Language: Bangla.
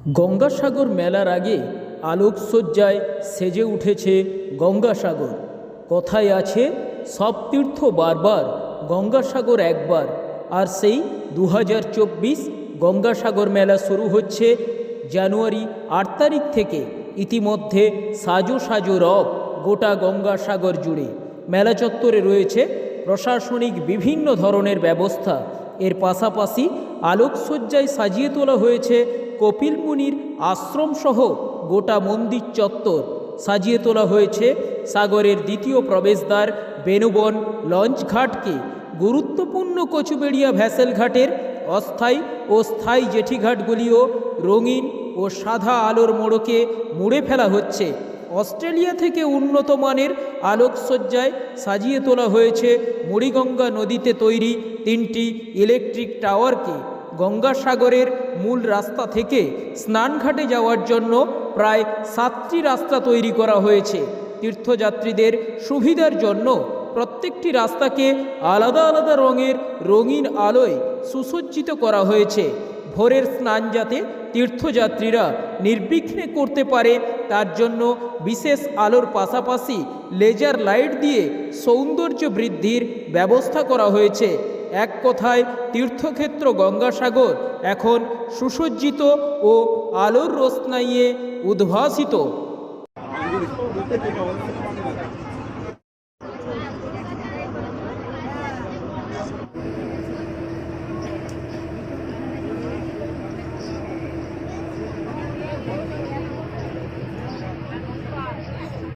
গঙ্গাসাগর মেলার আগে আলোকসজ্জায় সেজে উঠেছে গঙ্গাসাগর। কথায় আছে, সব তীর্থ বারবার, গঙ্গাসাগর একবার। আর সেই 2024 গঙ্গাসাগর মেলা শুরু হচ্ছে জানুয়ারি 8 তারিখ থেকে। ইতিমধ্যে সাজো সাজো রব গোটা গঙ্গাসাগর জুড়ে। মেলা চত্বরে রয়েছে প্রশাসনিক বিভিন্ন ধরনের ব্যবস্থা। এর পাশাপাশি আলোকসজ্জায় সাজিয়ে তোলা হয়েছে কপিল মুনির আশ্রমসহ গোটা মন্দির চত্বর। সাজিয়ে তোলা হয়েছে সাগরের দ্বিতীয় প্রবেশদ্বার বেনুবন লঞ্চ ঘাটকে। গুরুত্বপূর্ণ কচুবেড়িয়া ভ্যাসেল ঘাটের অস্থায়ী ও স্থায়ী জেঠিঘাটগুলিও রঙিন ও সাদা আলোর মোড়কে মুড়ে ফেলা হচ্ছে। অস্ট্রেলিয়া থেকে উন্নত মানের আলোকসজ্জায় সাজিয়ে তোলা হয়েছে মুড়িগঙ্গা নদীতে তৈরি 3টি ইলেকট্রিক টাওয়ারকে। গঙ্গাসাগরের মূল রাস্তা থেকে স্নানঘাটে যাওয়ার জন্য প্রায় 7টি রাস্তা তৈরি করা হয়েছে। তীর্থযাত্রীদের সুবিধার জন্য প্রত্যেকটি রাস্তাকে আলাদা আলাদা রঙের রঙিন আলোয় সুসজ্জিত করা হয়েছে। ভোরের স্নান যাতে তীর্থযাত্রীরা নির্বিঘ্নে করতে পারে তার জন্য বিশেষ আলোর পাশাপাশি লেজার লাইট দিয়ে সৌন্দর্য বৃদ্ধির ব্যবস্থা করা হয়েছে। এক কথায় তীর্থক্ষেত্র গঙ্গাসাগর এখন সুসজ্জিত ও আলোর রোশনাইয়ে উদ্ভাসিত।